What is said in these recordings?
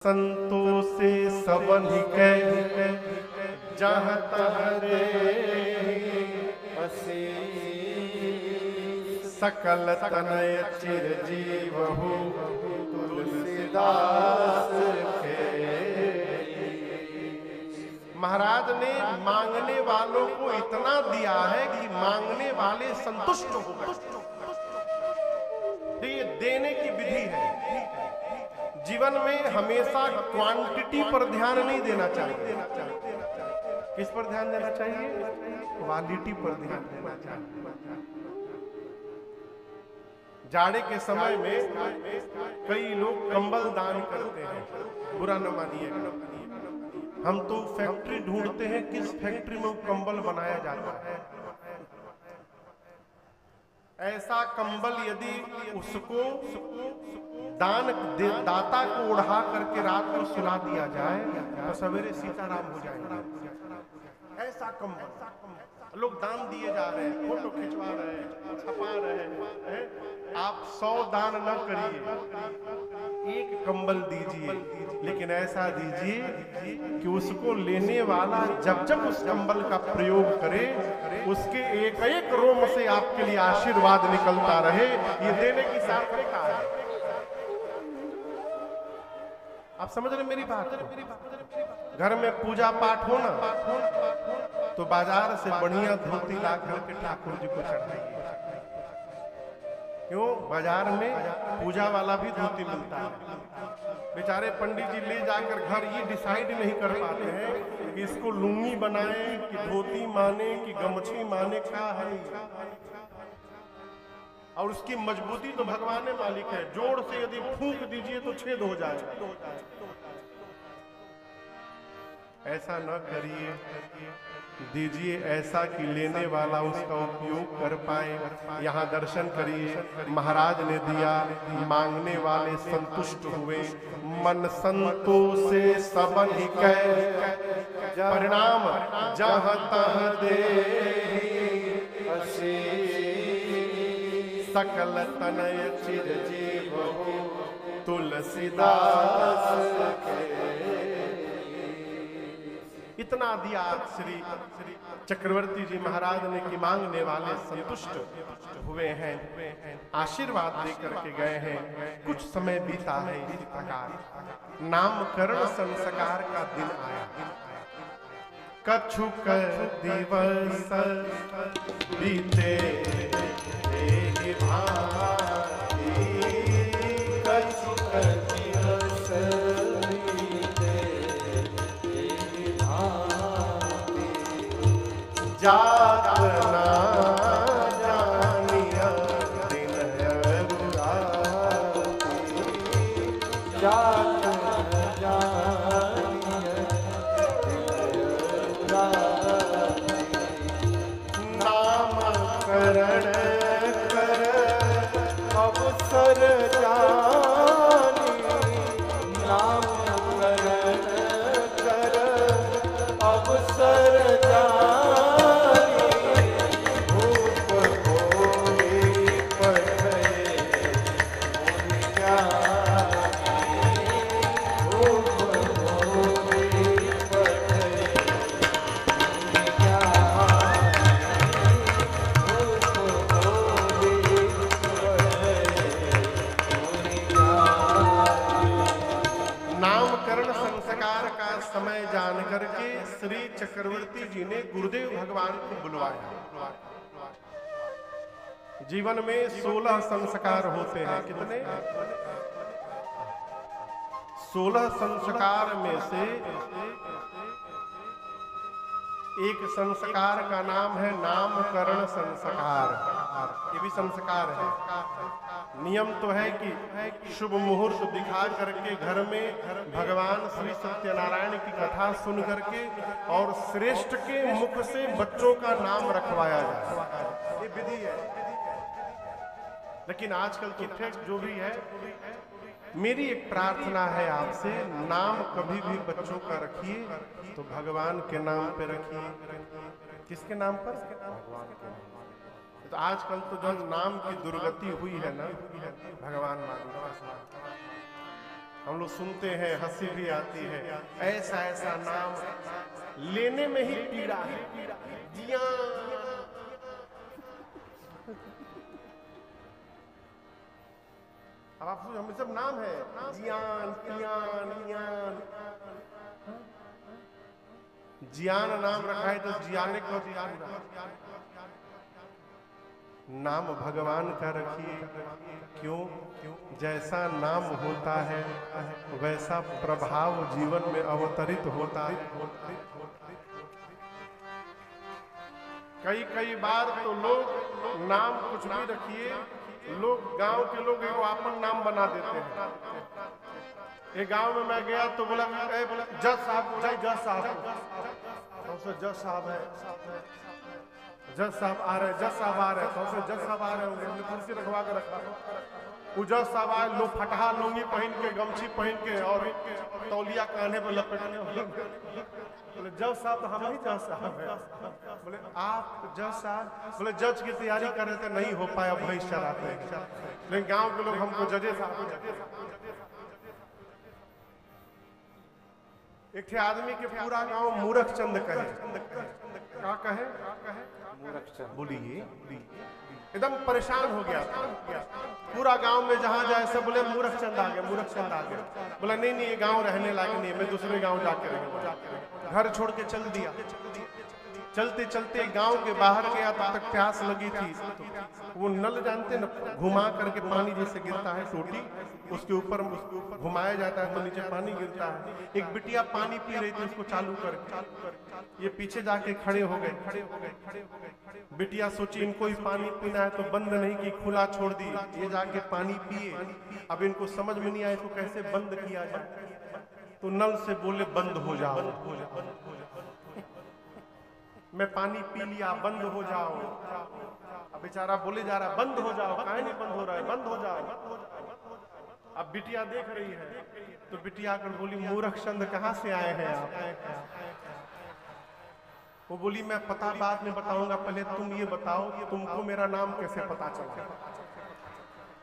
संतों से सबन के जहाँ तहरे सकल तनय चिरजीव हो तुलसीदास के। महाराज ने मांगने वालों को इतना दिया है कि मांगने वाले संतुष्ट हो गए। ये देने की विधि है। जीवन में हमेशा क्वांटिटी पर ध्यान नहीं देना चाहिए। किस पर ध्यान देना चाहिए? क्वालिटी पर ध्यान देना चाहिए। जाड़े के समय में कई लोग कंबल दान करते हैं, बुरा न मानिए। हम तो फैक्ट्री ढूंढते हैं किस फैक्ट्री में कंबल बनाया जाता है। ऐसा कंबल यदि उसको दाता को उड़ा करके रात को सुला दिया जाए तो सवेरे सीताराम हो जाएंगे। ऐसा कंबल लोग दान दिए जा रहे हैं, फोटो खिंचवा रहे हैं, छपा रहे हैं। आप 100 दान न करिए, एक कंबल दीजिए, लेकिन ऐसा दीजिए कि उसको लेने वाला जब जब उस कंबल का प्रयोग करे उसके एक एक रोम से आपके लिए आशीर्वाद निकलता रहे। ये देने की सार्थकता है। आप समझ रहे मेरी बात? घर में पूजा पाठ हो ना तो बाजार से बढ़िया धोती ला करके ठाकुर जी को चढ़ाइए। क्यों? बाजार में पूजा वाला भी धोती मिलता है। बेचारे पंडित जी ले जाकर घर ये डिसाइड नहीं कर पाते हैं कि इसको लुंगी बनाए कि धोती माने कि गमछी माने, क्या है। और उसकी मजबूती तो भगवान ने मालिक है। जोड़ से यदि फूंक दीजिए तो छेद हो जाए। ऐसा न करिए, दीजिए ऐसा कि लेने वाला उसका उपयोग कर पाए। यहाँ दर्शन करिए, महाराज ने दिया, मांगने वाले संतुष्ट हुए। मन संतों से सबन के परिणाम जहाँ तहाँ दे सकल तनय चिरजीव हो तुलसीदास के। इतना दिया श्री चक्रवर्ती जी महाराज ने कि मांगने वाले संतुष्ट हुए हैं, आशीर्वाद देकर के गए हैं। कुछ समय बीता है इस प्रकार। नामकरण संस्कार का दिन आया। कछुक दिवस बीते कछुक दिवस जात ना जानिया दिन जात नामकरण कर अवसर जानी। नामकरण कर अवसर समय जान करके श्री चक्रवर्ती जी ने गुरुदेव भगवान को बुलवाया। जीवन में 16 संस्कार होते हैं। कितने? 16 संस्कार में से एक संस्कार का नाम है नामकरण संस्कार। ये भी संस्कार है। नियम तो है कि शुभ मुहूर्त दिखा करके घर में भगवान श्री सत्यनारायण की कथा सुन करके और श्रेष्ठ के मुख से बच्चों का नाम रखवाया जाए, ये विधि है। लेकिन आजकल तो टेक्स्ट जो भी है, मेरी एक प्रार्थना है आपसे, नाम कभी भी बच्चों का रखिए तो भगवान के नाम पे रखिए। किसके नाम पर? भगवान के नाम। तो आजकल तो जो नाम की दुर्गति हुई है ना, भगवान मालिक। हम लोग सुनते हैं, हंसी भी आती है। ऐसा ऐसा नाम लेने में ही पीड़ा है। जियान, अब आप हम सब नाम है, जियान, कियान, इयान। जियान नाम रखा है तो जियाने को जियान। नाम भगवान का रखिए। क्यों? जैसा नाम होता है वैसा प्रभाव जीवन में अवतरित होता है। कई बार तो लोग नाम कुछ भी रखिए, लोग गांव के लोग एगो अपन नाम बना देते हैं। एक गांव में मैं गया तो बोला जज साहब, बोला जज साहब, तो जज साहब है, जज साहब आ रहे, जज साहब आ रहे, तो जज साहब आ रहे होंगे, हमने कुर्सी रखवा के रखा। वो जज साहब आए, लो फटहा लुंगी पहन के, गमछी पहन के और तौलिया कान्हे पर लपेटने। बोले जज साहब तो हम ही जज साहब है। बोले आप जज साहब? बोले जज की तैयारी कर रहे थे, नहीं हो पाया भाई शराब में। लेकिन गांव के लोग हमको जजे साहब। एक थे आदमी के पूरा गांव मूर्ख चंद कहे। क्या कहे? मूर्ख चंद। बोलिए, एकदम परेशान हो गया। पूरा गांव में जहां जाए सब बोले मूर्ख चंद आ गया, मूर्ख चंद आ गया। बोला नहीं नहीं, ये गांव रहने लायक नहीं है, मैं दूसरे गांव जाके रहूंगा। घर छोड़ के चल दिया। चलते चलते गांव के बाहर गया, तब तक प्यास लगी थी। वो नल जानते न, घुमा करके पानी जैसे गिरता है, टोटी उसके ऊपर घुमाया जाता है तो नीचे पानी गिरता है। एक बिटिया पानी पी रही थी, उसको चालू करके ये पीछे जाके खड़े हो गए। बिटिया सोची इनको ही पानी पीना है तो बंद नहीं की, खुला छोड़ दी। ये जाके पानी पिए। अब इनको समझ में नहीं आया इसको कैसे बंद किया जाए, तो नल से बोले बंद हो जाओ। मैं पानी पी लिया, बंद हो जाओ। अब बेचारा बोले जा रहा बंद हो जाओ, काहे नहीं बंद हो रहा है, बंद हो जाओ। अब बिटिया देख रही है तो बिटिया कर बोली मूर्ख चंद कहाँ से आए हैं आप? वो बोली मैं पता बाद में बताऊंगा, पहले तुम ये बताओ तुमको मेरा नाम कैसे पता चला?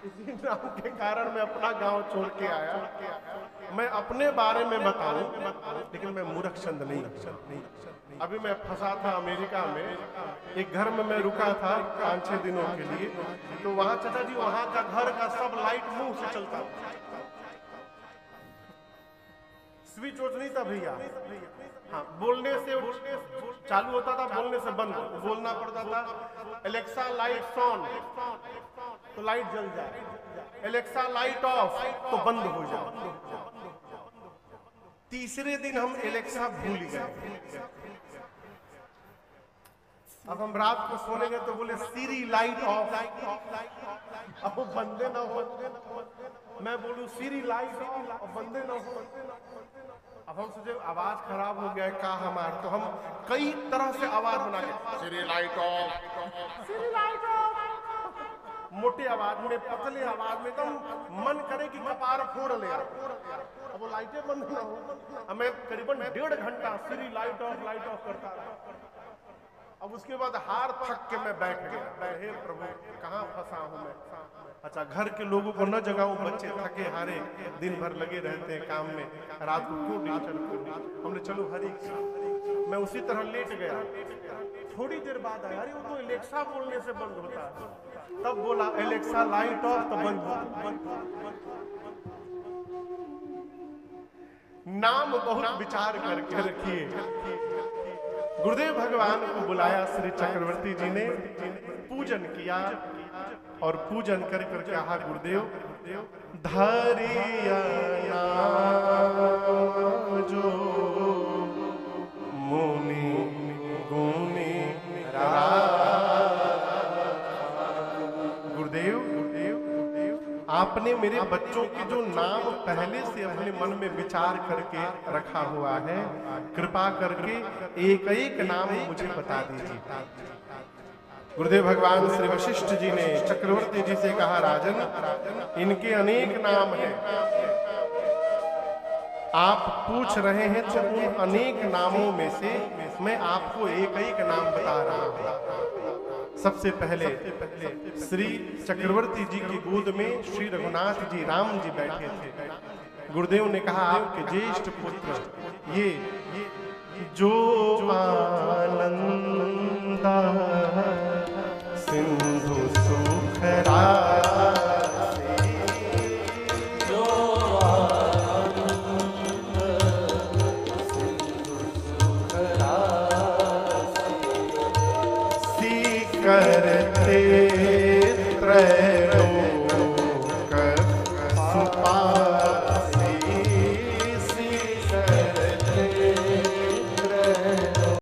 इसी नाम के कारण मैं अपना गांव छोड़ के आया। मैं अपने बारे में बताऊं, लेकिन मैं मूर्ख चंद नहीं। अभी मैं फंसा था अमेरिका में, एक घर में मैं रुका था 5-6 दिनों के लिए। तो वहां चाचा जी, वहां का घर का सब लाइट मुंह से चलता था, स्विच ऑफ नहीं था भैया। हाँ, बोलने से चालू होता था, बोलने से बंद, बोलना पड़ता था एलेक्सा लाइट ऑन तो लाइट जल जाए, एलेक्सा लाइट ऑफ तो बंद हो जाए। तीसरे दिन हम एलेक्सा भूल गए। अब हम रात को सोने गए तो बोले सीरी लाइट ऑफ, अब वो बंदे ना हो। मैं बोलूं सीरी लाइट ऑफ, अब बंदे ना हो। अब हम सोचे आवाज खराब हो गया का हमार, तो हम कई तरह से आवाज बना के Siri light off, Siri light off, मोटे आवाज में, पतले आवाज में, एकदम मन करे कि कपार फोड़ ले। अब वो लाइटें बंद ना हो। अब मैं करीबन 1.5 घंटा सीरी लाइट ऑफ करता रहा। अब उसके बाद हार थक के मैं बैठ गया। हे प्रभु कहाँ फंसा हूं मैं। अच्छा, घर के लोगों को न जगाऊं, बच्चे थके हारे दिन भर लगे रहते हैं काम में, रात को क्यों डिस्टर्ब करूं। हमने चलो हरी, मैं उसी तरह लेट गया। थोड़ी देर बाद आया, अरे वो तो एलेक्सा बोलने से बंद होता है। तब बोला एलेक्सा लाइट ऑफ तो बंद। नाम बहुत विचार करके रखिए। गुरुदेव भगवान को बुलाया श्री चक्रवर्ती जी ने, पूजन किया और पूजन कर करके कहा गुरुदेव धरिया जो मुनि गुनी गुरुदेव आपने मेरे बच्चों के जो नाम पहले से अपने मन में विचार करके रखा हुआ है, कृपा करके एक एक नाम मुझे बता दीजिए। गुरुदेव भगवान श्री वशिष्ठ जी ने चक्रवर्ती जी से कहा राजन इनके अनेक नाम हैं, आप पूछ रहे हैं तो उन अनेक नामों में से मैं आपको एक एक नाम बता रहा हूं। सबसे पहले श्री चक्रवर्ती जी की गोद में श्री रघुनाथ जी राम जी बैठे थे। गुरुदेव ने कहा आपके ज्येष्ठ पुत्र ये जो आनंदा सिंधु सुखरा